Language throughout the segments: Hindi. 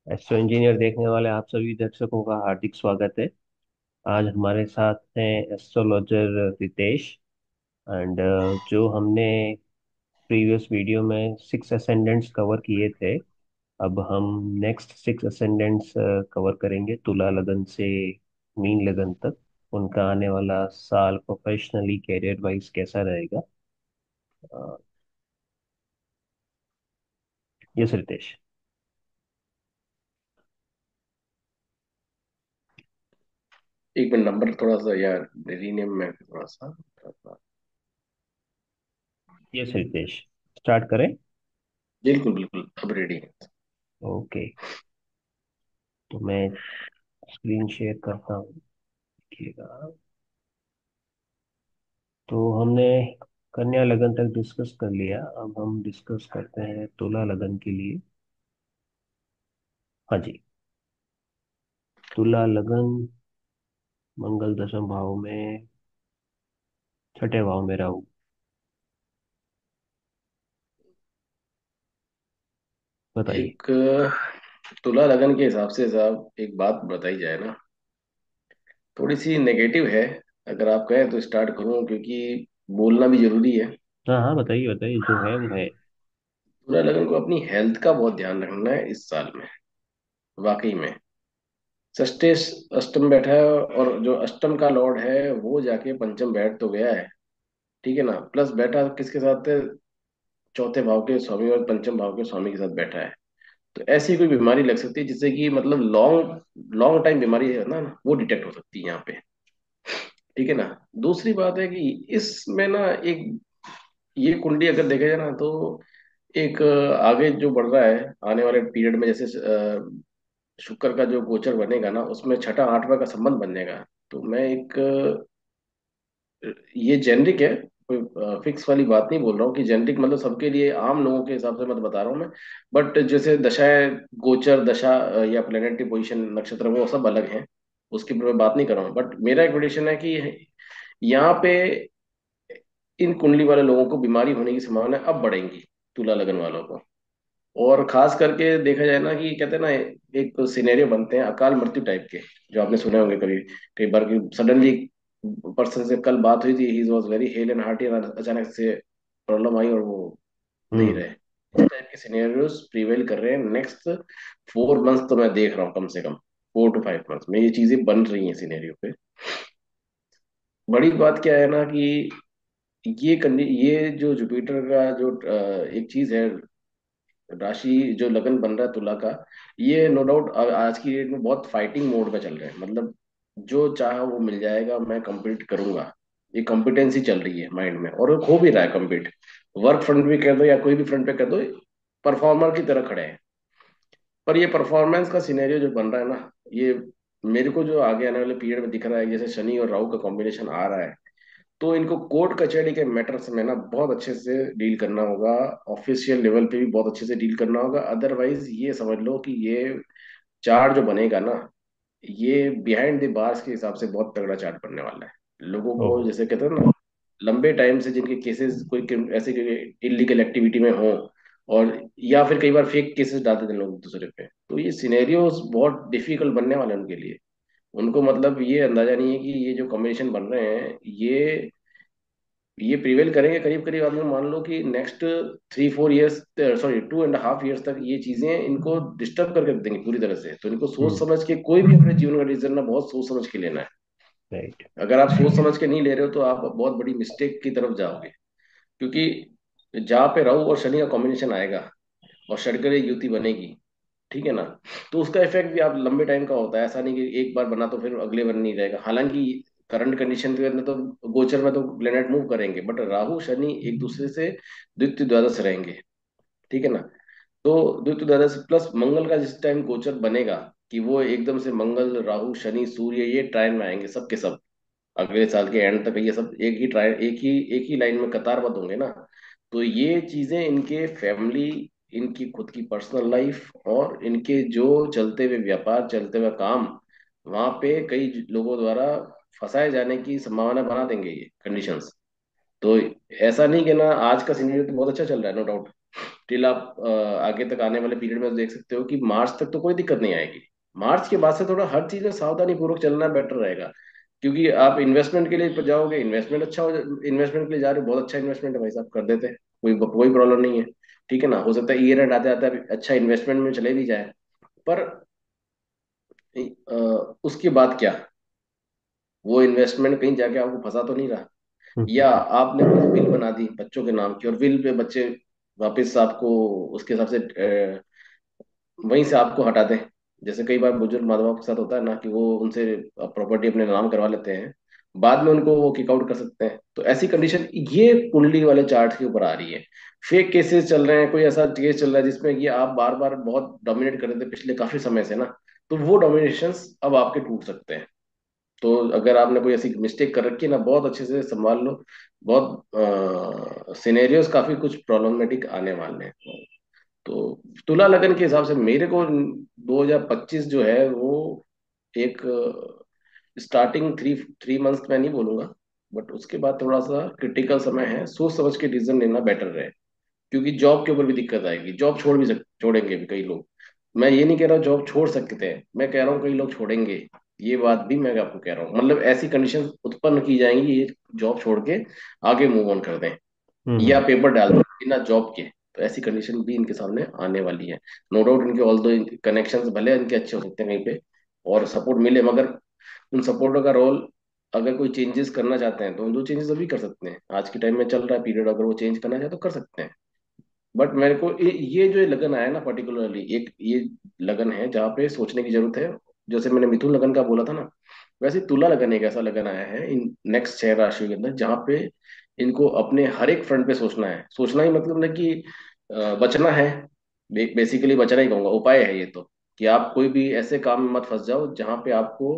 एस्ट्रो इंजीनियर देखने वाले आप सभी दर्शकों का हार्दिक स्वागत है। आज हमारे साथ हैं एस्ट्रोलॉजर रितेश। एंड जो हमने प्रीवियस वीडियो में 6 असेंडेंट्स कवर किए थे, अब हम नेक्स्ट 6 असेंडेंट्स कवर करेंगे, तुला लगन से मीन लगन तक। उनका आने वाला साल प्रोफेशनली कैरियर वाइज कैसा रहेगा। यस रितेश। एक मिनट, नंबर थोड़ा सा यार रीनेम में थोड़ा सा। यस रितेश, स्टार्ट करें। बिल्कुल बिल्कुल, अब रेडी है। ओके, तो मैं स्क्रीन शेयर करता हूँ, देखिएगा। तो हमने कन्या लगन तक डिस्कस कर लिया, अब हम डिस्कस करते हैं तुला लगन के लिए। हाँ जी, तुला लगन मंगल दशम भाव में, छठे भाव में राहु। बताइए। एक तुला लगन के हिसाब से साहब, एक बात बताई जाए ना, थोड़ी सी नेगेटिव है। अगर आप कहें तो स्टार्ट करूं, क्योंकि बोलना भी जरूरी है। हाँ हाँ, बताइए बताइए, जो है वो है। तुला लगन को अपनी हेल्थ का बहुत ध्यान रखना है इस साल में। वाकई में षष्ठे अष्टम बैठा है, और जो अष्टम का लॉर्ड है वो जाके पंचम बैठ तो गया है। ठीक है ना, प्लस बैठा किसके साथ है? चौथे भाव के स्वामी और पंचम भाव के स्वामी के साथ बैठा है। तो ऐसी कोई बीमारी लग सकती है जिससे कि मतलब लॉन्ग लॉन्ग टाइम बीमारी है ना, वो डिटेक्ट हो सकती है यहाँ पे। ठीक है ना। दूसरी बात है कि इसमें ना एक, ये कुंडली अगर देखा जाए ना तो एक आगे जो बढ़ रहा है आने वाले पीरियड में, जैसे शुक्र का जो गोचर बनेगा ना, उसमें छठा आठवां का संबंध बनेगा। तो मैं एक ये जेनरिक है, कोई फिक्स वाली बात नहीं बोल रहा हूँ कि जेनरिक मतलब सबके लिए, आम लोगों के हिसाब से मत बता रहा हूँ मैं। बट जैसे दशाएं, गोचर दशा या प्लेनेटरी पोजीशन नक्षत्र, वो सब अलग हैं। उसकी मैं बात नहीं कर रहा हूँ, बट मेरा एक प्रेडिक्शन है कि यहाँ पे इन कुंडली वाले लोगों को बीमारी होने की संभावना अब बढ़ेंगी, तुला लगन वालों को। और खास करके देखा जाए ना कि कहते हैं ना, एक सिनेरियो बनते हैं अकाल मृत्यु टाइप के, जो आपने सुने होंगे कभी कई बार, कि सडनली पर्सन से कल बात हुई थी, he was very hello and hearty, और अचानक से प्रॉब्लम आई और वो नहीं हम्म। रहे। इस टाइप के सिनेरियोज प्रिवेल कर रहे हैं नेक्स्ट 4 मंथ्स, तो मैं देख रहा हूँ कम से कम 4 to 5 मंथ्स में ये चीजें बन रही हैं सिनेरियो पे। बड़ी बात क्या है ना कि ये जो जुपिटर का जो एक चीज है, राशि जो लगन बन रहा है तुला का, ये नो डाउट आज की डेट में बहुत फाइटिंग मोड में चल रहे हैं। मतलब जो चाहा वो मिल जाएगा, मैं compete करूंगा, ये कॉम्पिटेंसी चल रही है माइंड में, और वो हो भी रहा है compete। वर्क फ्रंट भी कर दो या कोई भी फ्रंट पे कर दो, परफॉर्मर की तरह खड़े हैं। पर ये परफॉर्मेंस का सिनेरियो जो बन रहा है ना, ये मेरे को जो आगे आने वाले पीरियड में दिख रहा है, जैसे शनि और राहु का कॉम्बिनेशन आ रहा है, तो इनको कोर्ट कचहरी के मैटर्स में ना बहुत अच्छे से डील करना होगा। ऑफिशियल लेवल पे भी बहुत अच्छे से डील करना होगा, अदरवाइज ये समझ लो कि ये चार्ट जो बनेगा ना, ये बिहाइंड द बार्स के हिसाब से बहुत तगड़ा चार्ट बनने वाला है। लोगों को ओहो। जैसे कहते हैं ना, लंबे टाइम से जिनके केसेस कोई ऐसे इलीगल एक्टिविटी में हो, और या फिर कई बार फेक केसेस डालते थे लोग एक दूसरे पे, तो ये सिनेरियोस बहुत डिफिकल्ट बनने वाले हैं उनके लिए। उनको मतलब ये अंदाजा नहीं है कि ये जो कॉम्बिनेशन बन रहे हैं, ये प्रिवेल करेंगे करीब करीब, आप लोग मान लो कि नेक्स्ट 3-4 ईयर्स, सॉरी 2.5 ईयर्स तक ये चीजें इनको डिस्टर्ब करके देंगी पूरी तरह से। तो इनको सोच हम्म। समझ के, कोई भी अपने जीवन का डिसीजन ना बहुत सोच समझ के लेना है। राइट। अगर आप सोच समझ के नहीं ले रहे हो तो आप बहुत बड़ी मिस्टेक की तरफ जाओगे। क्योंकि जहाँ पे राहु और शनि का कॉम्बिनेशन आएगा और षड्ग्रह युति बनेगी, ठीक है ना, तो उसका इफेक्ट भी आप लंबे टाइम का होता है। ऐसा नहीं कि एक बार बना तो फिर अगले बार नहीं रहेगा। हालांकि करंट कंडीशन के अंदर तो गोचर में तो प्लेनेट मूव करेंगे, बट राहु शनि एक दूसरे से द्वितीय द्वादश रहेंगे। ठीक है ना। तो द्वितीय द्वादश प्लस मंगल का जिस टाइम गोचर बनेगा, कि वो एकदम से मंगल राहु शनि सूर्य ये ट्रायन में आएंगे सब के सब, अगले साल के एंड तक ये सब एक ही ट्रायल, एक ही लाइन में कतारबद्ध होंगे ना। तो ये चीजें इनके फैमिली, इनकी खुद की पर्सनल लाइफ, और इनके जो चलते हुए व्यापार, चलते हुए काम, वहां पे कई लोगों द्वारा फंसाए जाने की संभावना बना देंगे ये कंडीशंस। तो ऐसा नहीं कि ना, आज का सीनारियो तो बहुत अच्छा चल रहा है नो डाउट, टिल आप आगे तक आने वाले पीरियड में देख सकते हो कि मार्च तक तो कोई दिक्कत नहीं आएगी। मार्च के बाद से थोड़ा हर चीज में सावधानी पूर्वक चलना बेटर रहेगा। क्योंकि आप इन्वेस्टमेंट के लिए जाओगे, इन्वेस्टमेंट अच्छा हो, इन्वेस्टमेंट के लिए जा रहे हो, बहुत अच्छा इन्वेस्टमेंट है भाई साहब, कर देते हैं, कोई कोई प्रॉब्लम नहीं है। ठीक है ना, हो सकता है ईयर एंड आते आते अच्छा इन्वेस्टमेंट में चले भी जाए, पर उसके बाद क्या, वो इन्वेस्टमेंट कहीं जाके आपको फंसा तो नहीं रहा। या हम्म। आपने कोई विल बना दी बच्चों के नाम की, और विल पे बच्चे वापस आपको उसके हिसाब से वहीं से आपको हटा दें। जैसे कई बार बुजुर्ग माँ बाप के साथ होता है ना, कि वो उनसे प्रॉपर्टी अपने नाम करवा लेते हैं, बाद में उनको वो किक आउट कर सकते हैं। तो ऐसी कंडीशन ये कुंडली वाले चार्ट के ऊपर आ रही है। फेक केसेस चल रहे हैं, कोई ऐसा केस चल रहा है जिसमें कि आप बार बार बहुत डोमिनेट कर रहे थे पिछले काफी समय से ना, तो वो डोमिनेशंस अब आपके टूट सकते हैं। तो अगर आपने कोई ऐसी मिस्टेक कर रखी है ना, बहुत अच्छे से संभाल लो। बहुत सिनेरियोज काफी कुछ प्रॉब्लमेटिक आने वाले हैं। तो तुला लगन के हिसाब से मेरे को 2025 जो है वो एक स्टार्टिंग थ्री थ्री मंथ मैं नहीं बोलूंगा, बट उसके बाद थोड़ा सा क्रिटिकल समय है, सोच समझ के डिसीजन लेना बेटर रहे। क्योंकि जॉब के ऊपर भी दिक्कत आएगी, जॉब छोड़ेंगे भी कई लोग। मैं ये नहीं कह रहा जॉब छोड़ सकते हैं, मैं कह रहा हूँ कई लोग छोड़ेंगे। ये बात भी मैं आपको कह रहा हूँ, मतलब ऐसी कंडीशंस उत्पन्न की जाएंगी, ये जॉब छोड़ के आगे मूव ऑन कर दें, या हम्म। पेपर डाल दें बिना जॉब के। तो ऐसी कंडीशन भी इनके सामने आने वाली है। नो डाउट इनके ऑल दो कनेक्शंस भले इनके अच्छे हो सकते हैं कहीं पे, और सपोर्ट मिले, मगर उन सपोर्टर का रोल, अगर कोई चेंजेस करना चाहते हैं तो दो चेंजेस अभी कर सकते हैं, आज के टाइम में चल रहा है पीरियड, अगर वो चेंज करना चाहे तो कर सकते हैं। बट मेरे को ये जो लगन आया ना पर्टिकुलरली, एक ये लगन है जहाँ पे सोचने की जरूरत है। जैसे मैंने मिथुन लगन का बोला था ना, वैसे तुला लगन एक ऐसा लगन आया है इन नेक्स्ट 6 राशियों के अंदर, जहाँ पे इनको अपने हर एक फ्रंट पे सोचना है। सोचना ही मतलब ना कि बचना है, बेसिकली बचना ही कहूंगा, उपाय है ये तो। कि आप कोई भी ऐसे काम में मत फंस जाओ जहाँ पे आपको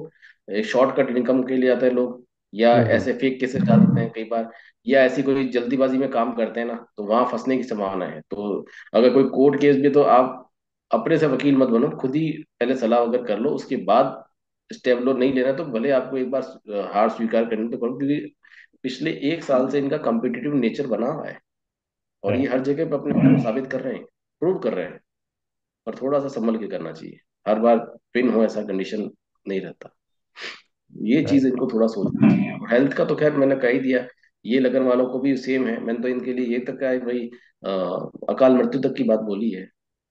एक शॉर्टकट इनकम के लिए आते हैं लोग, या हम्म। ऐसे फेक केसेस डालते हैं कई बार, या ऐसी कोई जल्दीबाजी में काम करते हैं ना, तो वहां फंसने की संभावना है। तो अगर कोई कोर्ट केस भी, तो आप अपने से वकील मत बनो, खुद ही पहले सलाह वगैरह कर लो, उसके बाद स्टेप लो। नहीं लेना तो भले आपको एक बार हार स्वीकार करनी तो करो, क्योंकि पिछले 1 साल से इनका कॉम्पिटिटिव नेचर बना हुआ है, और ये राइट। हर जगह पे अपने आप को साबित कर रहे हैं, प्रूव कर रहे हैं। पर थोड़ा सा संभल के करना चाहिए, हर बार पिन हो ऐसा कंडीशन नहीं रहता। ये चीज राइट। इनको थोड़ा सोचना चाहिए। और हेल्थ का तो खैर मैंने कह ही दिया, ये लगन वालों को भी सेम है। मैंने तो इनके लिए ये तक का है भाई, अकाल मृत्यु तक की बात बोली है।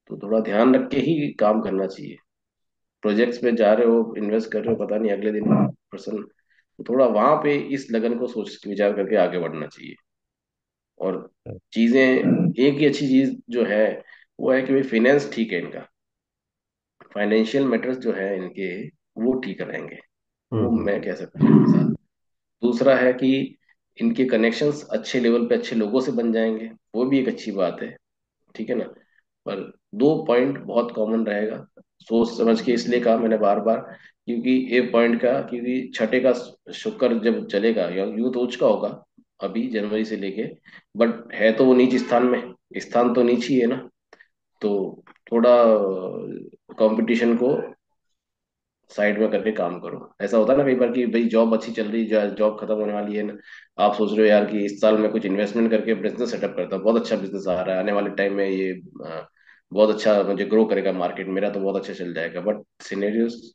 तो थोड़ा ध्यान रख के ही काम करना चाहिए। प्रोजेक्ट्स पे जा रहे हो, इन्वेस्ट कर रहे हो, पता नहीं अगले दिन पर्सन, तो थोड़ा वहां पे इस लगन को सोच विचार करके आगे बढ़ना चाहिए। और चीजें, एक ही अच्छी चीज जो है वो है कि भाई फाइनेंस ठीक है इनका, फाइनेंशियल मैटर्स जो है इनके वो ठीक रहेंगे। वो मैं हम्म। कह सकता हूँ इनके साथ। दूसरा है कि इनके कनेक्शंस अच्छे लेवल पे अच्छे लोगों से बन जाएंगे, वो भी एक अच्छी बात है। ठीक है ना। पर 2 पॉइंट बहुत कॉमन रहेगा, सोच समझ के इसलिए कहा मैंने बार बार, क्योंकि एक पॉइंट का, क्योंकि छठे का शुक्र जब चलेगा, या यूं तो उच्च का होगा अभी जनवरी से लेके, बट है तो वो नीच स्थान में, स्थान तो नीच ही है ना। तो थोड़ा कंपटीशन को साइड में करके काम करो। ऐसा होता है ना कई बार कि भाई जॉब अच्छी चल रही है, जॉब खत्म होने वाली है ना, आप सोच रहे हो यार कि इस साल में कुछ इन्वेस्टमेंट करके बिजनेस सेटअप करता हूँ, बहुत अच्छा बिजनेस आ रहा है, आने वाले टाइम में ये बहुत अच्छा मुझे ग्रो करेगा, मार्केट मेरा तो बहुत अच्छा चल जाएगा, बट सिनेरियोस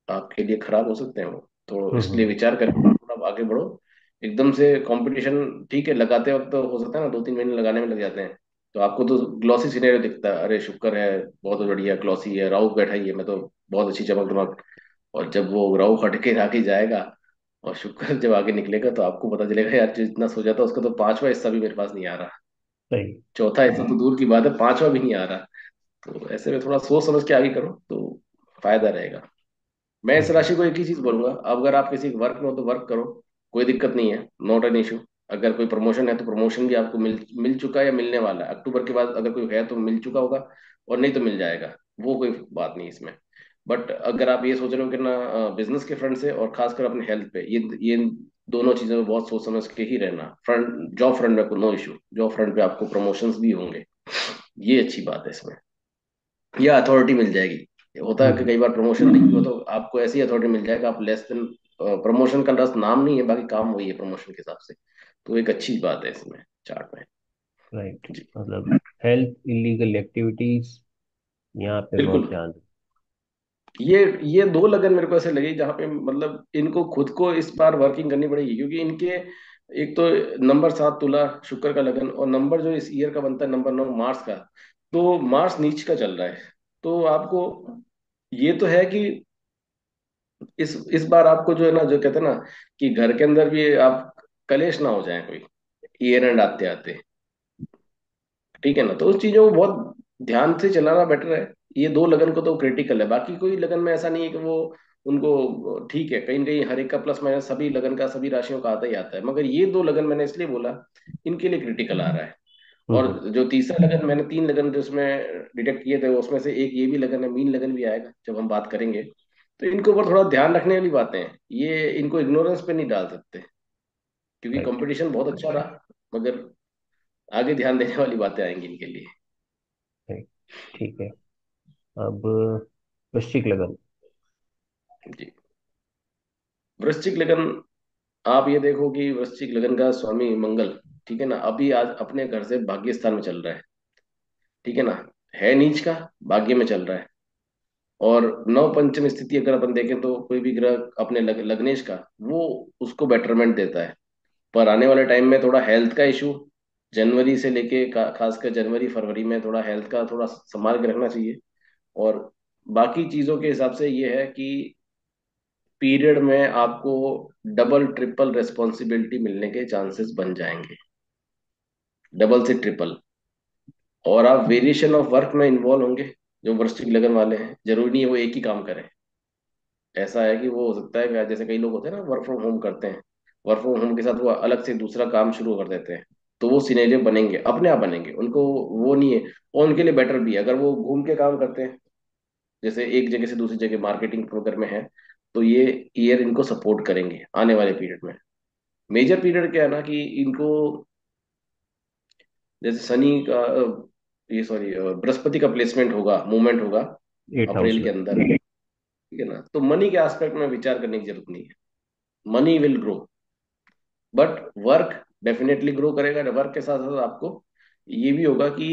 आपके लिए खराब हो सकते हैं वो। तो इसलिए हम्म। विचार करके थोड़ा आगे बढ़ो। एकदम से कंपटीशन, ठीक है लगाते वक्त तो हो सकता है ना 2-3 महीने लगाने में लग जाते हैं, तो आपको तो ग्लॉसी सिनेरियो दिखता है, अरे शुक्र है बहुत बढ़िया ग्लॉसी है, राहु बैठा ही है, मैं तो बहुत अच्छी चमक दमक। और जब वो राहु हट के आगे जाएगा और शुक्र जब आगे निकलेगा, तो आपको पता चलेगा यार जो इतना सोचा था उसका तो पांचवा हिस्सा भी मेरे पास नहीं आ रहा, सही। चौथा हिस्सा तो दूर की बात है, पांचवा भी नहीं आ रहा। तो ऐसे में थोड़ा सोच समझ के आगे करो तो फायदा रहेगा। मैं इस हम्म। राशि को एक ही चीज बोलूंगा, अगर आप किसी वर्क में हो तो वर्क करो, कोई दिक्कत नहीं है, नॉट एन इशू। अगर कोई प्रमोशन है तो प्रमोशन भी आपको मिल मिल चुका है या मिलने वाला है, अक्टूबर के बाद अगर कोई है तो मिल चुका होगा, और नहीं तो मिल जाएगा, वो कोई बात नहीं इसमें। बट अगर आप ये सोच रहे हो कि ना बिजनेस के फ्रंट से, और खासकर अपने हेल्थ पे, ये दोनों चीजों में बहुत सोच समझ के ही रहना। फ्रंट जॉब फ्रंट में नो इशू, जॉब फ्रंट पे आपको प्रमोशंस भी होंगे, ये अच्छी बात है इसमें, या अथॉरिटी मिल जाएगी। होता है कि हम्म। कई बार प्रमोशन नहीं हुआ तो आपको ऐसी अथॉरिटी मिल जाएगा, आप लेस देन, प्रमोशन का रस नाम नहीं है, बाकी काम वही है प्रमोशन के हिसाब से। तो एक अच्छी बात है इसमें चार्ट में। राइट। जी। मतलब हेल्थ इलीगल एक्टिविटीज यहाँ पे बहुत बिल्कुल। ध्यान ये दो लगन मेरे को ऐसे लगे जहाँ पे मतलब इनको खुद को इस बार वर्किंग करनी पड़ेगी, क्योंकि इनके एक तो नंबर 7 तुला शुक्र का लगन, और नंबर जो इस ईयर का बनता है नंबर 9 मार्स का। तो मार्स नीच का चल रहा है। तो आपको ये तो है कि इस बार आपको जो है ना, जो कहते हैं ना कि घर के अंदर भी आप कलेश ना हो जाए कोई ईयर एंड आते आते। ठीक है ना, तो उस चीजों को बहुत ध्यान से चलाना बेटर है। ये दो लगन को तो क्रिटिकल है, बाकी कोई लगन में ऐसा नहीं है कि वो उनको ठीक है, कहीं ना कहीं हर एक का प्लस माइनस सभी लगन का सभी राशियों का आता ही आता है, मगर ये दो लगन मैंने इसलिए बोला इनके लिए क्रिटिकल आ रहा है। और हम्म। जो तीसरा लगन मैंने 3 लगन जो उसमें डिटेक्ट किए थे उसमें से एक ये भी लगन है, मीन लगन भी आएगा जब हम बात करेंगे। तो इनके ऊपर थोड़ा ध्यान रखने वाली बातें हैं, ये इनको इग्नोरेंस पे नहीं डाल सकते, क्योंकि राइट। कंपटीशन बहुत अच्छा रहा, मगर आगे ध्यान देने वाली बातें आएंगी इनके लिए। राइट। ठीक है। अब वृश्चिक लगन। जी। वृश्चिक लगन, आप ये देखो कि वृश्चिक लगन का स्वामी मंगल, ठीक है ना, अभी आज अपने घर से भाग्य स्थान में चल रहा है। ठीक है ना, है नीच का, भाग्य में चल रहा है। और नव पंचम स्थिति अगर अपन देखें तो कोई भी ग्रह अपने लग्नेश का, वो उसको बेटरमेंट देता है। पर आने वाले टाइम में थोड़ा हेल्थ का इशू, जनवरी से लेके खासकर जनवरी फरवरी में थोड़ा हेल्थ का थोड़ा संभाल के रखना चाहिए। और बाकी चीजों के हिसाब से ये है कि पीरियड में आपको डबल ट्रिपल रिस्पॉन्सिबिलिटी मिलने के चांसेस बन जाएंगे, डबल से ट्रिपल। और आप वेरिएशन ऑफ वर्क में इन्वॉल्व होंगे। जो वृश्चिक लगन वाले हैं जरूरी नहीं है वो एक ही काम करें। ऐसा है कि वो हो सकता है कि जैसे कई लोग होते हैं ना वर्क फ्रॉम होम करते हैं, वर्क फ्रॉम होम के साथ वो अलग से दूसरा काम शुरू कर देते हैं। तो वो सिनेरियो बनेंगे, अपने आप बनेंगे उनको, वो नहीं है। और उनके लिए बेटर भी है अगर वो घूम के काम करते हैं, जैसे एक जगह से दूसरी जगह मार्केटिंग वगैरह में है। तो ये ईयर इनको सपोर्ट करेंगे आने वाले पीरियड में। मेजर पीरियड क्या है ना कि इनको जैसे शनि का ये सॉरी बृहस्पति का प्लेसमेंट होगा, मूवमेंट होगा 8 हाउस अप्रैल के में। अंदर। ठीक है ना, तो मनी के एस्पेक्ट में विचार करने की जरूरत नहीं है। Money will grow, but work definitely grow करेगा। वर्क के साथ साथ आपको ये भी होगा कि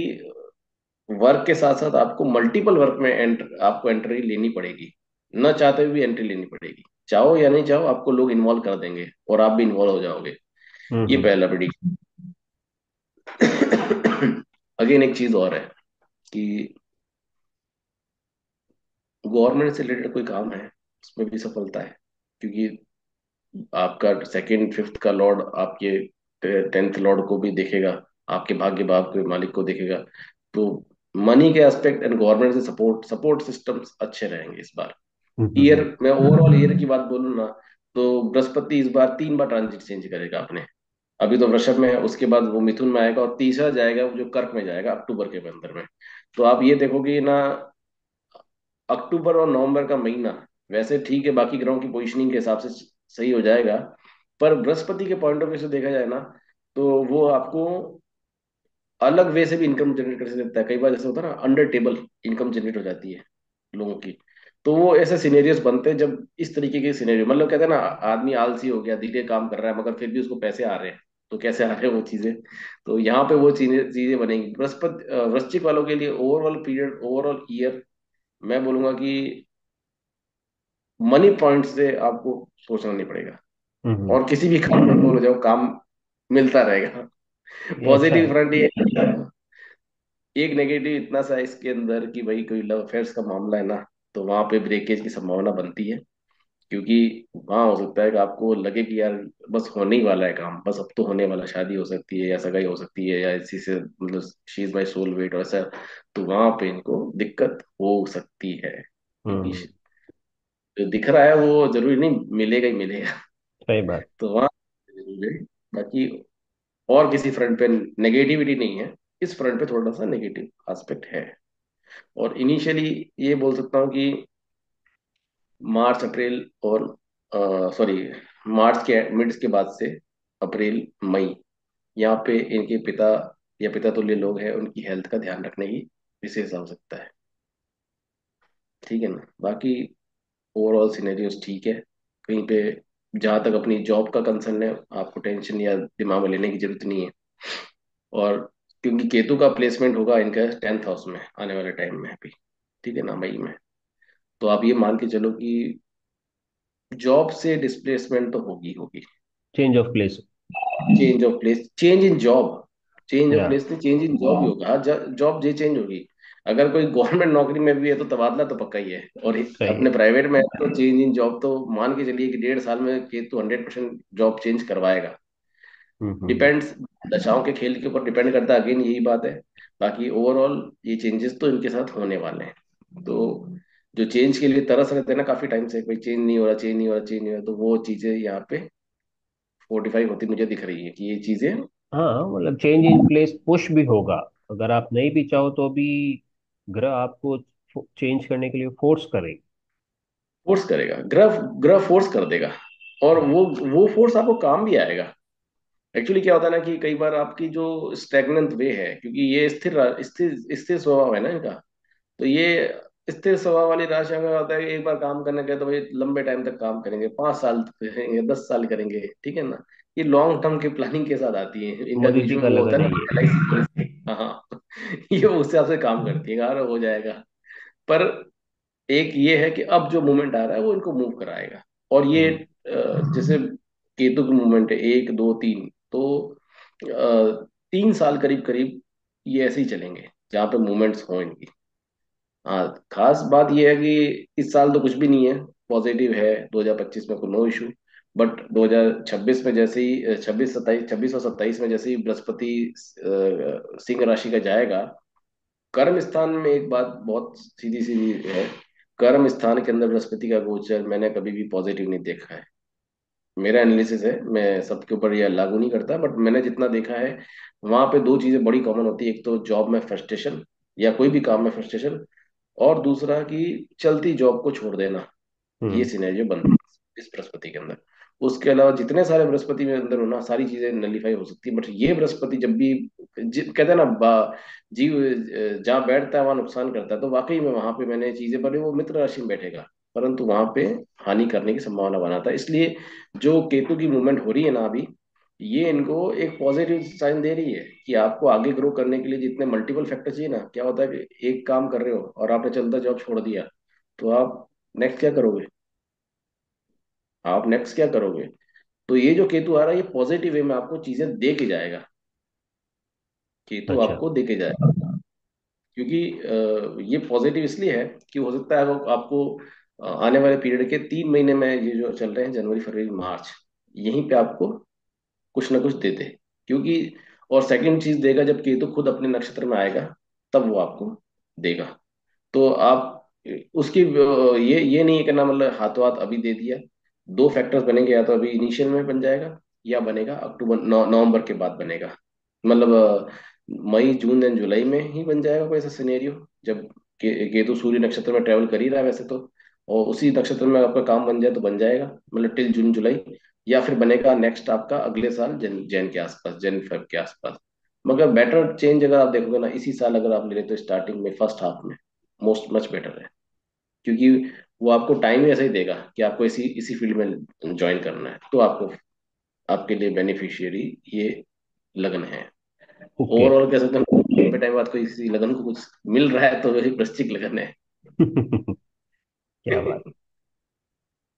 वर्क के साथ साथ आपको मल्टीपल वर्क में आपको एंट्री लेनी पड़ेगी, न चाहते हुए भी एंट्री लेनी पड़ेगी। चाहो या नहीं चाहो आपको लोग इन्वॉल्व कर देंगे और आप भी इन्वॉल्व हो जाओगे। ये हम्म। पहला प्रेडिक्शन। अगेन एक चीज और है कि गवर्नमेंट से रिलेटेड कोई काम है उसमें भी सफलता है, क्योंकि आपका सेकंड फिफ्थ का लॉर्ड आपके 10th लॉर्ड को भी देखेगा, आपके भाग्य भाव के मालिक को देखेगा। तो मनी के एस्पेक्ट एंड गवर्नमेंट से सपोर्ट सपोर्ट सिस्टम्स अच्छे रहेंगे इस बार। ईयर हम्म। मैं ओवरऑल ईयर की बात बोलूँ ना, तो बृहस्पति इस बार 3 बार ट्रांजिट चेंज करेगा अपने। अभी तो वृषभ में है, उसके बाद वो मिथुन में आएगा, और तीसरा जाएगा वो जो कर्क में जाएगा अक्टूबर के अंदर में। तो आप ये देखोगे ना, अक्टूबर और नवंबर का महीना वैसे ठीक है, बाकी ग्रहों की पोजीशनिंग के हिसाब से सही हो जाएगा। पर बृहस्पति के पॉइंट ऑफ व्यू से देखा जाए ना, तो वो आपको अलग वे से भी इनकम जनरेट कर देता है। कई बार जैसे होता है ना अंडर टेबल इनकम जनरेट हो जाती है लोगों की। तो वो ऐसे सिनेरियोस बनते हैं जब इस तरीके के सिनेरियो, मतलब कहते हैं ना आदमी आलसी हो गया, धीरे काम कर रहा है मगर फिर भी उसको पैसे आ रहे हैं। तो कैसे आ रहे हैं वो चीजें, तो यहाँ पे वो चीजें चीजें बनेंगी। बृहस्पति वृश्चिक वालों के लिए ओवरऑल पीरियड, ओवरऑल ईयर, मैं बोलूंगा कि मनी पॉइंट से आपको सोचना नहीं पड़ेगा। हम्म। और किसी भी काम में बोलो जाओ काम मिलता रहेगा। ये अच्छा पॉजिटिव है। फ्रंट ये है। एक नेगेटिव इतना सा है इसके अंदर कि भाई कोई लव अफेयर्स का मामला है ना, तो वहां पे ब्रेकेज की संभावना बनती है। क्योंकि वहां हो सकता है कि आपको लगे कि यार बस होने ही वाला है काम, बस अब तो होने वाला, शादी हो सकती है या सगाई हो सकती है या इसी से मतलब शी इज माई सोलमेट वैसा। तो वहां पे इनको दिक्कत हो सकती है, क्योंकि हम्म। जो दिख रहा है वो जरूरी नहीं मिलेगा ही मिलेगा। सही बात। तो वहां जरूर है। बाकी और किसी फ्रंट पे नेगेटिविटी नहीं है, इस फ्रंट पे थोड़ा सा नेगेटिव एस्पेक्ट है। और इनिशियली ये बोल सकता हूँ कि मार्च अप्रैल और सॉरी मार्च के मिड्स के बाद से अप्रैल मई, यहाँ पे इनके पिता या पिता तुल्य लोग हैं, उनकी हेल्थ का ध्यान रखने की विशेष आवश्यकता है। ठीक है ना, बाकी ओवरऑल सिनेरियोस ठीक है। कहीं पे जहाँ तक अपनी जॉब का कंसर्न है आपको टेंशन या दिमाग में लेने की जरूरत नहीं है। और क्योंकि केतु का प्लेसमेंट होगा इनका 10th हाउस में आने वाले टाइम में भी, ठीक है ना, मई में। तो आप ये मान के चलो कि जॉब से डिस्प्लेसमेंट तो होगी होगी। Change of place. Change of place, change in job, change of या प्लेस नहीं, चेंज इन जॉब ही होगा। हाँ, जॉब ये चेंज होगी। अगर कोई गवर्नमेंट नौकरी में भी है तो तबादला तो पक्का ही है, और सही अपने है। प्राइवेट में है तो चेंज इन जॉब तो मान के चलिए कि 1.5 साल में केतु 100% जॉब चेंज करवाएगा। हम्म। डिपेंड्स, दशाओं के खेल के ऊपर डिपेंड करता है, अगेन यही बात है। बाकी ओवरऑल ये चेंजेस तो इनके साथ होने वाले हैं। तो जो चेंज के लिए तरस रहे थे ना काफी टाइम से, कोई चेंज नहीं हो रहा, चेंज नहीं हो रहा, चेंज नहीं हो रहा, तो वो चीजें यहाँ पे 45 होती मुझे दिख रही है कि ये चीजें हाँ मतलब चेंज इन प्लेस पुश भी होगा। अगर आप नहीं भी चाहो तो भी ग्रह आपको चेंज करने के लिए फोर्स करेगी। फोर्स करेगा, ग्रह ग्रह फोर्स कर देगा। और या वो फोर्स आपको काम भी आएगा। एक्चुअली क्या होता है ना कि कई बार आपकी जो स्टेगनेंट वे है, क्योंकि ये स्थिर स्थिर स्वभाव है ना इनका, तो ये स्थिर स्वभाव वाली राशियों में होता है कि एक बार काम करने गए तो भाई लंबे टाइम तक काम करेंगे, 5 साल तक करेंगे, 10 साल करेंगे, ठीक है ना। ये लॉन्ग टर्म की प्लानिंग के साथ आती है इनका, मोदी बीच जी में का वो होता लगन है है ना ये। LIC पॉलिसी, हाँ। ये उस हिसाब से काम करती है, यार हो जाएगा। पर एक ये है कि अब जो मूवमेंट आ रहा है वो इनको मूव कराएगा। और ये हम्म। जैसे केतु की मूवमेंट है 1 2 3, तो 3 साल करीब करीब ये ऐसे ही चलेंगे जहाँ पे मूवमेंट्स हों इनकी। हाँ, खास बात ये है कि इस साल तो कुछ भी नहीं है, पॉजिटिव है 2025 में, कोई नो इशू। बट 2026 में जैसे ही 26 27 26 और 27 में जैसे ही बृहस्पति सिंह राशि का जाएगा, कर्म स्थान में एक बात बहुत सीधी सीधी है। कर्म स्थान के अंदर बृहस्पति का गोचर मैंने कभी भी पॉजिटिव नहीं देखा है। मेरा एनालिसिस है, मैं सबके ऊपर यह लागू नहीं करता, बट मैंने जितना देखा है वहां पे दो चीजें बड़ी कॉमन होती है। एक तो जॉब में फ्रस्ट्रेशन, या कोई भी काम में फ्रस्ट्रेशन, और दूसरा कि चलती जॉब को छोड़ देना। ये हम्म। सिनेरियो बनता है इस बृहस्पति के अंदर। उसके अलावा जितने सारे बृहस्पति में अंदर हो ना, सारी चीजें नलीफाई हो सकती है, बट ये बृहस्पति जब भी कहते हैं ना जीव जहाँ बैठता है वहां नुकसान करता है, तो वाकई में वहां पे मैंने चीजें, पर वो मित्र राशि में बैठेगा परंतु वहां पे हानि करने की संभावना बनाता है। इसलिए जो केतु की मूवमेंट हो रही है ना अभी, ये इनको एक पॉजिटिव साइन दे रही है कि आपको आगे ग्रो करने के लिए जितने मल्टीपल फैक्टर चाहिए ना, क्या होता है कि एक काम कर रहे हो और आपने चलता जॉब छोड़ दिया, तो आप नेक्स्ट क्या करोगे? आप नेक्स्ट क्या करोगे? तो ये जो केतु आ रहा है ये पॉजिटिव वे में आपको चीजें दे के जाएगा। केतु अच्छा। आपको दे के जाएगा, क्योंकि ये पॉजिटिव इसलिए है कि हो सकता है वो आपको आने वाले पीरियड के 3 महीने में, ये जो चल रहे हैं जनवरी फरवरी मार्च, यहीं पे आपको कुछ ना कुछ देते। क्योंकि और सेकंड चीज देगा जब केतु खुद अपने नक्षत्र में आएगा, तब वो आपको देगा। तो आप उसकी ये नहीं है कि ना, मतलब हाथों हाथ अभी दे दिया। दो फैक्टर्स बनेंगे, या तो अभी इनिशियल में बन जाएगा, या बनेगा अक्टूबर नवंबर के बाद बनेगा। मतलब मई जून एंड जुलाई में ही बन जाएगा कोई ऐसा सिनेरियो, जब केतु सूर्य नक्षत्र में ट्रेवल कर ही रहा है वैसे तो, और उसी नक्षत्र में आपका काम बन जाए तो बन जाएगा, मतलब टिल जून जुलाई। या फिर बनेगा नेक्स्ट आपका अगले साल जन जैन के आसपास, जन फेब के आसपास। मगर बेटर चेंज अगर आप देखोगे ना इसी साल, अगर आप ले रहे तो स्टार्टिंग में फर्स्ट हाफ में मोस्ट मच बेटर है। क्योंकि वो आपको टाइम ही ऐसा ही देगा कि आपको इसी इसी फील्ड में ज्वाइन करना है, तो आपको आपके लिए बेनिफिशियरी ये लगन है। ओके। ओवरऑल कह सकते हैं लंबे टाइम बाद कोई इसी लगन को कुछ मिल रहा है तो वही वृश्चिक लगन है। क्या बात।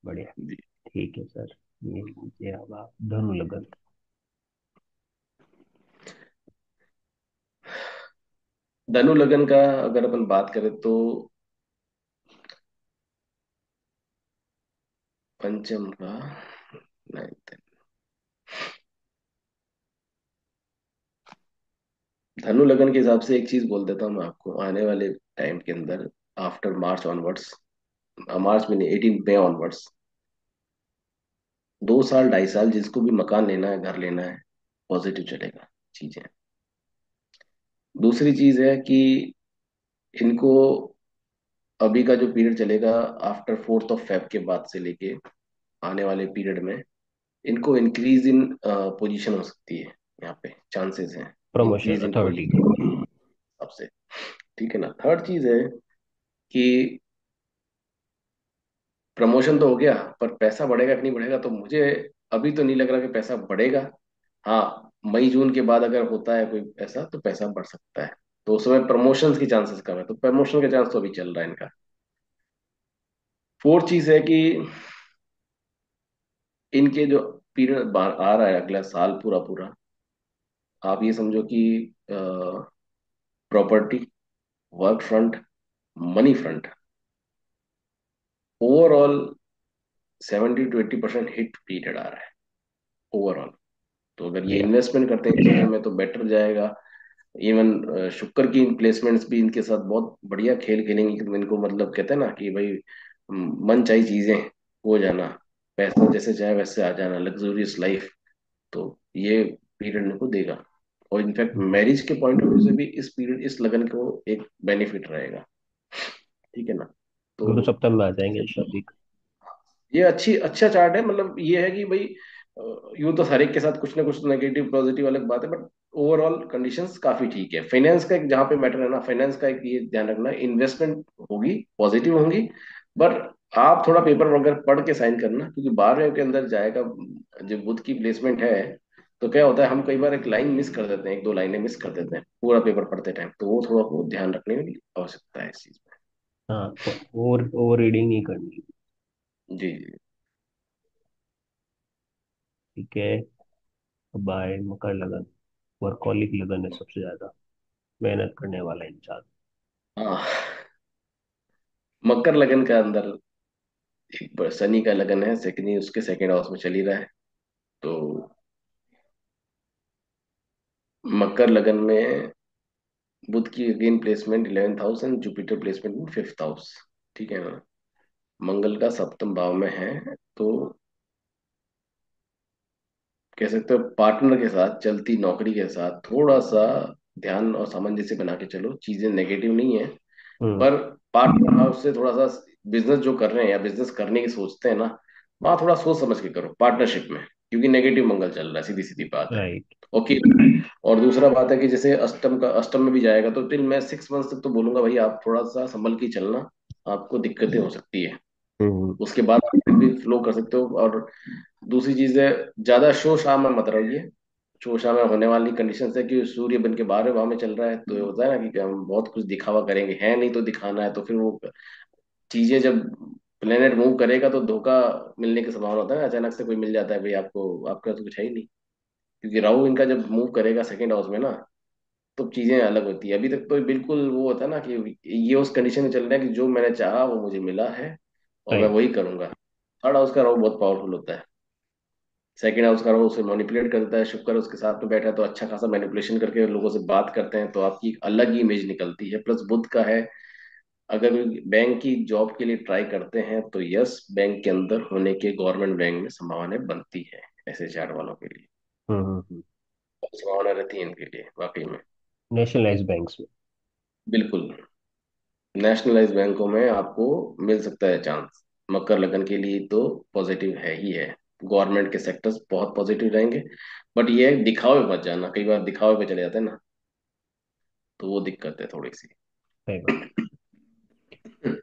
बढ़िया। जी। ठीक है सर। ये लीजिए अब आप धनु लगन। धनु लगन का अगर अपन बात करें तो पंचम का 9th। धनु लगन के हिसाब से एक चीज बोल देता हूँ मैं आपको, आने वाले टाइम के अंदर आफ्टर मार्च ऑनवर्ड्स, मार्च में नहीं 18 मई ऑनवर्ड्स, 2 साल 2.5 साल जिसको भी मकान लेना है, घर लेना है, पॉजिटिव चलेगा चीजें। दूसरी चीज है कि इनको अभी का जो पीरियड चलेगा आफ्टर 4th ऑफ फेब के बाद से लेके आने वाले पीरियड में, इनको इंक्रीज इन पोजीशन हो सकती है। यहाँ पे चांसेस हैं प्रमोशन इंक्रीज इन अथॉरिटी का। पोजीशन सबसे, ठीक है ना। थर्ड चीज है कि प्रमोशन तो हो गया, पर पैसा बढ़ेगा कि नहीं बढ़ेगा तो मुझे अभी तो नहीं लग रहा कि पैसा बढ़ेगा। हाँ, मई जून के बाद अगर होता है कोई ऐसा तो पैसा बढ़ सकता है। तो उस समय प्रमोशंस की चांसेस कम है, तो प्रमोशन का चांस तो अभी चल रहा है इनका। फोर्थ चीज है कि इनके जो पीरियड आ रहा है अगला साल पूरा पूरा, आप ये समझो कि property, work front, money front, overall 70 to 80% hit period आ रहा है ओवरऑल। तो अगर ये बढ़िया। इन्वेस्टमेंट करते हैं चीजों में तो बेटर जाएगा। इवन शुक्र की प्लेसमेंट्स भी इनके साथ बहुत बढ़िया खेल खेलेंगी कि इनको मतलब कहते हैं ना कि भाई मन चाही चीजें हो जाना, पैसा जैसे चाहे वैसे आ जाना, लग्जूरियस लाइफ। तो ये पीरियड इनको देगा। और इनफैक्ट हम्म, मैरिज के पॉइंट ऑफ व्यू से भी इस पीरियड इस लगन को एक बेनिफिट रहेगा। ठीक है ना। तो वो तो सप्तम में आ जाएंगे शादी का। ये अच्छा चार्ट है। मतलब ये है कि भाई यूं तो हर एक के साथ कुछ ना कुछ नेगेटिव पॉजिटिव अलग बात है, बट ओवरऑल कंडीशंस काफी ठीक है। फाइनेंस का एक जहाँ पे मैटर है ना, फाइनेंस का एक ये ध्यान रखना, इन्वेस्टमेंट होगी, पॉजिटिव होंगी, बट आप थोड़ा पेपर वगैरह पढ़ के साइन करना, क्योंकि 12वें के अंदर जाएगा जो बुध की प्लेसमेंट है। तो क्या होता है, हम कई बार एक लाइन मिस कर देते हैं, एक दो लाइनें मिस कर देते हैं पूरा पेपर पढ़ते टाइम, तो वो थोड़ा को ध्यान रखने की आवश्यकता है इस चीज हाँ, ओवर ओवर रीडिंग नहीं करनी। में। जी जी। ठीक है। बाय मकर लगन, वर्कॉलिक लगन है सबसे ज्यादा, मेहनत करने वाला इंसान। हाँ, मकर लगन का अंदर शनि का लगन है, सेकंड उसके सेकंड हाउस में चल ही रहा है। तो मकर लगन में बुध की again placement 11th house and Jupiter placement में 5th हाउस। ठीक है ना। मंगल का सप्तम भाव में है। तो कह सकते हो पार्टनर के साथ चलती नौकरी के साथ थोड़ा सा ध्यान और सामंजस्य बना के चलो, चीजें नेगेटिव नहीं है। हम्म। पर पार्टनर हाउस से थोड़ा सा, बिजनेस जो कर रहे हैं या बिजनेस करने की सोचते हैं ना, वहां थोड़ा सोच समझ के करो पार्टनरशिप में, क्योंकि नेगेटिव मंगल चल रहा है, सीधी सीधी बात है। राइट। ओके। और दूसरा बात है कि जैसे अष्टम में भी जाएगा, तो टिल मैं 6 मंथ तक तो बोलूंगा भाई आप थोड़ा सा संभल के चलना, आपको दिक्कतें हो सकती है। हम्म। उसके बाद आप फिर भी फ्लो कर सकते हो। और दूसरी चीज है, ज्यादा शोर शाम में मत रहिए। शोर शाम में होने वाली कंडीशन है कि सूर्य बन के 12वें भाव में चल रहा है, तो ये होता है ना कि हम बहुत कुछ दिखावा करेंगे, है नहीं तो दिखाना है, तो फिर वो चीजें जब प्लेनेट मूव करेगा तो धोखा मिलने की संभावना होता है ना, अचानक से कोई मिल जाता है भाई आपको, आपका तो कुछ है ही नहीं। क्योंकि राहु इनका जब मूव करेगा सेकंड हाउस में ना, तो चीजें अलग होती है। अभी तक तो बिल्कुल वो होता है ना कि ये उस कंडीशन में चल रहा है कि जो मैंने चाहा वो मुझे मिला है और मैं राइट। वही करूंगा। थर्ड हाउस का राहु बहुत पावरफुल होता है। सेकंड हाउस का राहु उसे मैनिपुलेट करता है, शुक्र उसके साथ में बैठा है तो अच्छा खासा मैनिपुलेशन करके लोगों से बात करते हैं, तो आपकी एक अलग ही इमेज निकलती है। प्लस बुध का है, अगर बैंक की जॉब के लिए ट्राई करते हैं तो यस, बैंक के अंदर होने के गवर्नमेंट बैंक में संभावनाएं बनती है ऐसे चार्ट वालों के लिए। हम्म। बहुत संभावना रहती है इनके लिए वाकई में। नेशनलाइज बैंक्स में। बिल्कुल। नेशनलाइज बैंकों में आपको मिल सकता है चांस। मकर लगन के लिए तो पॉजिटिव है ही है। गवर्नमेंट के सेक्टर्स बहुत पॉजिटिव रहेंगे। बट ये है, दिखावे मत जाना, कई बार दिखावे पे चले जाते हैं ना, तो वो दिक्कत है थोड़ी सी। सही बात।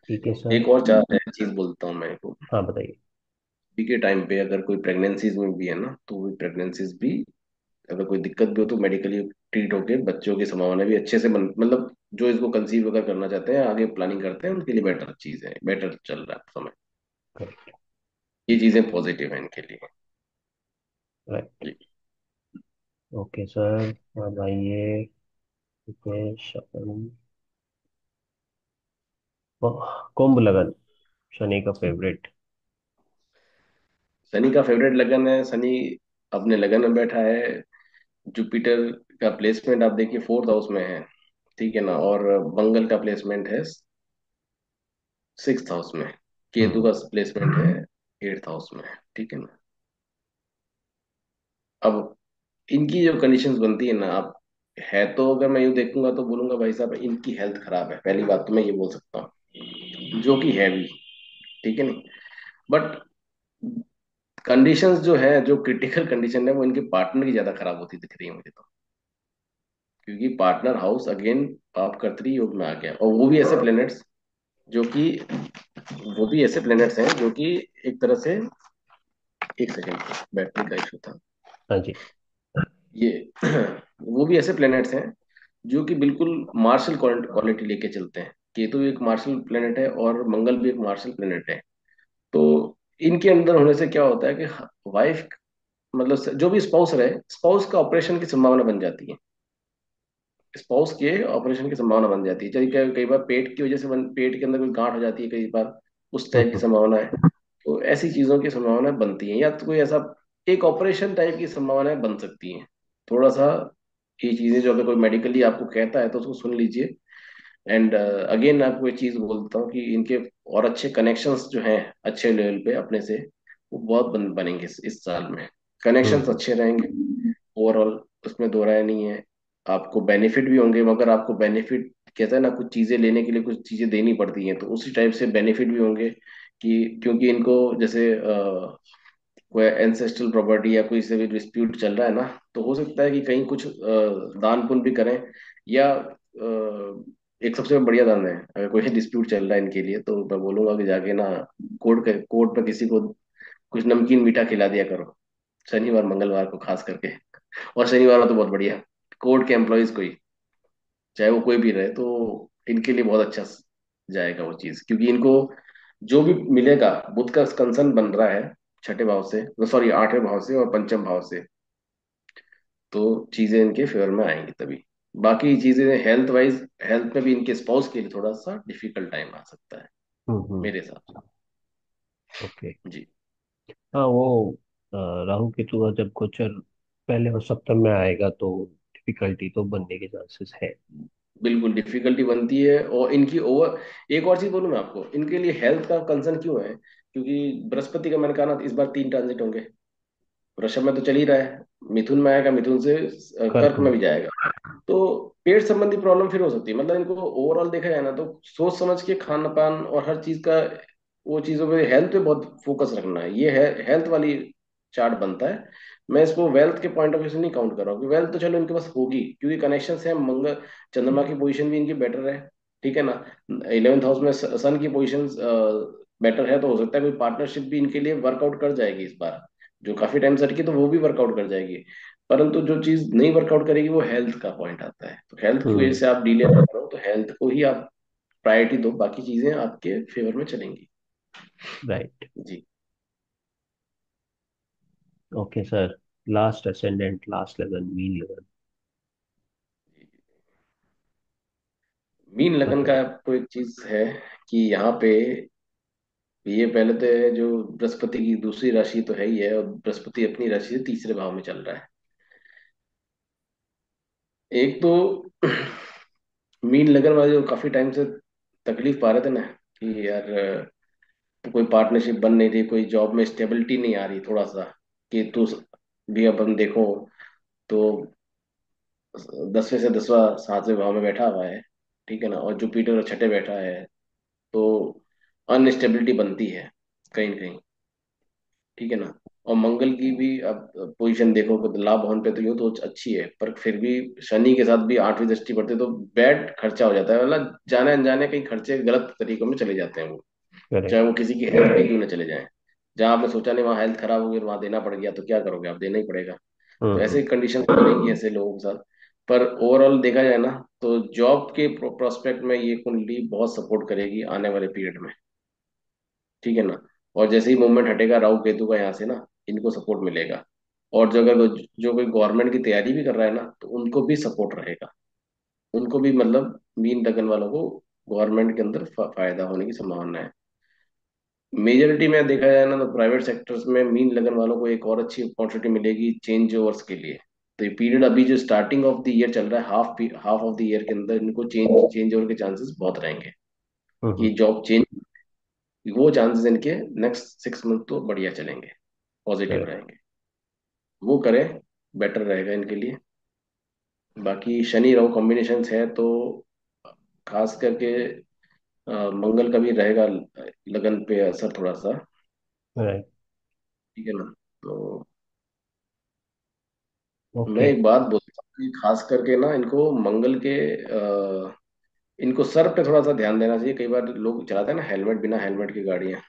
ठीक है सर। एक और चार है चीज बोलता हूँ मैं को। हाँ बताइए। अभी के टाइम पे अगर कोई प्रेगनेंसीज में भी है ना, तो वो प्रेगनेंसीज भी अगर कोई दिक्कत भी हो तो मेडिकली ट्रीट होके बच्चों की संभावना भी अच्छे से बन, मतलब जो इसको कंसीव अगर करना चाहते हैं, आगे प्लानिंग करते हैं, उनके लिए बेटर चीज है, बेटर चल रहा है समय। करेक्ट। ये चीजें पॉजिटिव है इनके लिए। राइट। जी। Okay sir. अब आइए। ठीक है, शकुन। कुंभ लगन, शनि का फेवरेट। शनि का फेवरेट लगन है। शनि अपने लगन में बैठा है। जुपिटर का प्लेसमेंट आप देखिए 4th हाउस में है। ठीक है ना। और मंगल का प्लेसमेंट है 6th हाउस में। केतु हम्म। का प्लेसमेंट है 8th हाउस में। ठीक है ना। अब इनकी जो कंडीशंस बनती है ना, आप है तो अगर मैं यूँ देखूंगा तो बोलूंगा भाई साहब इनकी हेल्थ खराब है, पहली बात तो मैं ये बोल सकता हूँ, जो कि है भी। ठीक है नहीं। बट कंडीशंस जो है, जो क्रिटिकल कंडीशन है, वो इनके पार्टनर की ज्यादा खराब होती दिख रही है मुझे तो। क्योंकि पार्टनर हाउस अगेन पाप कर्तरी योग में आ गया, और वो भी ऐसे प्लैनेट्स जो कि, वो भी ऐसे प्लैनेट्स हैं जो कि एक तरह से, एक सेकंड बैटरी का इशू था। हाँ जी। ये वो भी ऐसे प्लैनेट्स हैं जो कि बिल्कुल मार्शल क्वालिटी लेके चलते हैं। केतु एक मार्शल प्लेनेट है और मंगल भी एक मार्शल प्लेनेट है। तो इनके अंदर होने से क्या होता है कि वाइफ, मतलब जो भी स्पाउस रहे, स्पाउस का ऑपरेशन की संभावना बन जाती है। स्पाउस के ऑपरेशन की संभावना बन जाती है, चाहे कई बार पेट की वजह से पेट के अंदर कोई गांठ हो जाती है कई बार, उस टाइप की हम्म। संभावना है। तो ऐसी चीजों की संभावना बनती है, या तो कोई ऐसा एक ऑपरेशन टाइप की संभावनाएं बन सकती हैं। थोड़ा सा ये चीजें जो अगर कोई मेडिकली आपको कहता है तो उसको सुन लीजिए। एंड अगेन आपको एक चीज बोलता हूँ कि इनके और अच्छे कनेक्शंस जो हैं अच्छे लेवल पे अपने से, वो बहुत बनेंगे इस साल में। कनेक्शंस हम्म। अच्छे रहेंगे ओवरऑल, उसमें दो राय नहीं है। आपको बेनिफिट भी होंगे, मगर आपको बेनिफिट कहता है ना, कुछ चीजें लेने के लिए कुछ चीजें देनी पड़ती हैं, तो उसी टाइप से बेनिफिट भी होंगे कि क्योंकि इनको जैसे कोई एंसेस्ट्रल प्रॉपर्टी या कोई से भी डिस्प्यूट चल रहा है ना, तो हो सकता है कि कहीं कुछ दान पुण्य भी करें, या एक सबसे बढ़िया दान है, अगर कोई डिस्प्यूट चल रहा है इनके लिए तो मैं बोलूंगा कि जाके ना कोर्ट पे किसी को कुछ नमकीन मीठा खिला दिया करो, शनिवार मंगलवार को खास करके। और शनिवार हो तो बहुत बढ़िया, कोर्ट के एम्प्लॉयज को ही, चाहे वो कोई भी रहे, तो इनके लिए बहुत अच्छा जाएगा वो चीज, क्योंकि इनको जो भी मिलेगा, बुध का कंसर्न बन रहा है छठे भाव से, सॉरी आठवें भाव से और पंचम भाव से, तो चीजें इनके फेवर में आएंगी तभी। बाकी चीजें हेल्थ वाइज, हेल्थ में भी इनके स्पाउस के लिए थोड़ा सा डिफिकल्ट टाइम आ सकता है हम्म। मेरे हिसाब ओके। से। जी। हाँ, वो राहु केतु का जब गोचर पहले और सप्तम में आएगा तो डिफिकल्टी तो बनने के चांसेस है। बिल्कुल डिफिकल्टी बनती है, और इनकी ओवर, एक और चीज बोलूं मैं आपको, इनके लिए हेल्थ का कंसर्न क्यों है, क्योंकि बृहस्पति का मैंने कहा ना, इस बार तीन ट्रांजिट होंगे। वृषभ में तो चल ही रहा है, मिथुन में आएगा, मिथुन से कर्क कर्क में में। भी जाएगा। तो पेट संबंधी प्रॉब्लम फिर हो सकती है, मतलब इनको ओवरऑल देखा जाए ना तो सोच समझ के खान पान और हर चीज का, वो चीजों पे, हेल्थ पे बहुत फोकस रखना है। ये है हेल्थ वाली चार्ट बनता है। मैं इसको वेल्थ के पॉइंट ऑफ व्यू से नहीं काउंट कर रहा हूँ कि वेल्थ तो चलो इनके पास होगी, क्योंकि कनेक्शन है, मंगल चंद्रमा की पोजीशन भी इनकी बेटर है, ठीक है ना। 11th हाउस में सन की पोजीशन बेटर है, तो हो सकता है कोई पार्टनरशिप भी इनके लिए वर्कआउट कर जाएगी इस बार, जो काफी टाइम से अटकी, तो वो भी वर्कआउट कर जाएगी। परंतु जो चीज नहीं वर्कआउट करेगी वो हेल्थ का पॉइंट आता है, तो हेल्थ की वजह हम्म। से आप डीले कर रहे हो, तो हेल्थ को ही आप प्रायोरिटी दो, बाकी चीजें आपके फेवर में चलेंगी। राइट। जी। Okay sir. Last ascendant, last लगन, मीन लगन, मीन लगन का बताइए। आपको एक चीज है कि यहाँ पे, ये पहले तो है जो बृहस्पति की दूसरी राशि तो है ही है, और बृहस्पति अपनी राशि से तीसरे भाव में चल रहा है। एक तो मीन लगन वाले जो काफी टाइम से तकलीफ पा रहे थे ना, कि यार कोई पार्टनरशिप बन नहीं रही, कोई जॉब में स्टेबिलिटी नहीं आ रही थोड़ा सा, कि तू भी अपन देखो तो 10वें से 10वां 7वें भाव में बैठा हुआ है, ठीक है ना, और जुपिटर छठे बैठा है, तो अनस्टेबिलिटी बनती है कहीं ना कहीं, ठीक है ना। और मंगल की भी अब पोजीशन देखो तो लाभ भवन पे तो यूं तो अच्छी है, पर फिर भी शनि के साथ भी आठवीं दृष्टि पड़ती है, तो बैड खर्चा हो जाता है, मतलब जाने अनजाने कहीं खर्चे गलत तरीकों में चले जाते हैं वो, चाहे करेक्ट। वो किसी की हेल्थ पे क्यों ना चले जाएं। जहां आपने सोचा नहीं, वहां हेल्थ खराब हो गई और वहां देना पड़ गया, तो क्या करोगे, आप देना ही पड़ेगा। तो ऐसे हम्म। कंडीशन बनेंगी ऐसे लोगों के साथ। पर ओवरऑल देखा जाए ना, तो जॉब के प्रोस्पेक्ट में ये कुंडली बहुत सपोर्ट करेगी आने वाले पीरियड में, ठीक है ना। और जैसे ही मूवमेंट हटेगा राहु केतु का यहाँ से ना, इनको सपोर्ट मिलेगा। और जो अगर जो कोई गवर्नमेंट की तैयारी भी कर रहा है ना, तो उनको भी सपोर्ट रहेगा, उनको भी, मतलब मीन लगन वालों को गवर्नमेंट के अंदर फायदा होने की संभावना है। मेजोरिटी में देखा जाए ना, तो प्राइवेट सेक्टर्स में मीन लगन वालों को एक और अच्छी अपॉर्चुनिटी मिलेगी चेंज ओवर्स के लिए। तो ये पीरियड अभी जो स्टार्टिंग ऑफ द ईयर चल रहा है, हाफ ऑफ द ईयर के अंदर इनको चेंज ओवर के चांसेस बहुत रहेंगे, कि हम्म। जॉब चेंज, वो चांसेस इनके नेक्स्ट 6 मंथ तो बढ़िया चलेंगे, पॉजिटिव करेक्ट। रहेंगे। वो करें, बेटर रहेगा इनके लिए। बाकी शनि राहु कॉम्बिनेशन है तो खास करके मंगल का भी रहेगा लगन पे असर थोड़ा सा, राइट। ठीक है ना। तो मैं ओके। एक बात बोलता हूँ कि खास करके ना इनको मंगल के इनको सर पे थोड़ा सा ध्यान देना चाहिए। कई बार लोग चलाते हैं ना हेलमेट, बिना हेलमेट की गाड़ियां,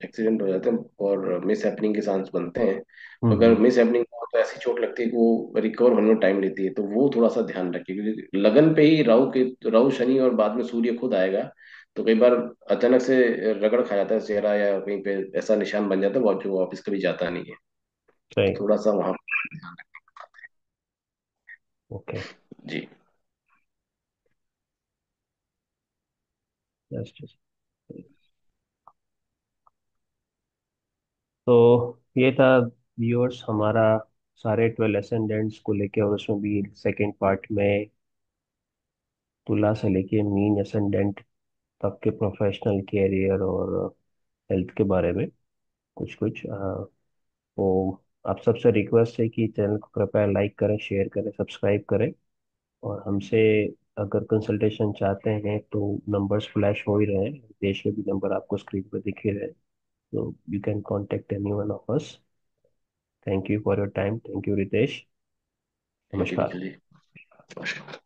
एक्सीडेंट हो जाते हैं और मिस हैपनिंग के चांस बनते हैं। तो हम्म। अगर मिस हैपनिंग हो तो ऐसी चोट लगती है कि वो रिकवर होने में टाइम लेती है, तो वो थोड़ा सा ध्यान रखिए, क्योंकि लगन पे ही राहु शनि और बाद में सूर्य खुद आएगा। तो कई बार अचानक से रगड़ खा जाता है चेहरा, या कहीं पे ऐसा निशान बन जाता है जो वापस कभी जाता नहीं है। तो सही। थोड़ा सा वहां पर ध्यान ओके। रखें जी। जस्ट। तो ये था व्यूअर्स हमारा सारे 12 असेंडेंट्स को लेके, और उसमें भी सेकंड पार्ट में तुला से लेके मीन असेंडेंट तक के प्रोफेशनल कैरियर और हेल्थ के बारे में कुछ कुछ। तो आप सबसे रिक्वेस्ट है कि चैनल को कृपया लाइक करें, शेयर करें, सब्सक्राइब करें। और हमसे अगर कंसल्टेशन चाहते हैं तो नंबर्स फ्लैश हो ही रहे हैं, देश के भी नंबर आपको स्क्रीन पर दिख ही रहे हैं। तो you can contact any one of us. Thank you for your time. Thank you Ritesh. Thank you नमस्कार। निखिल जी। नमस्कार।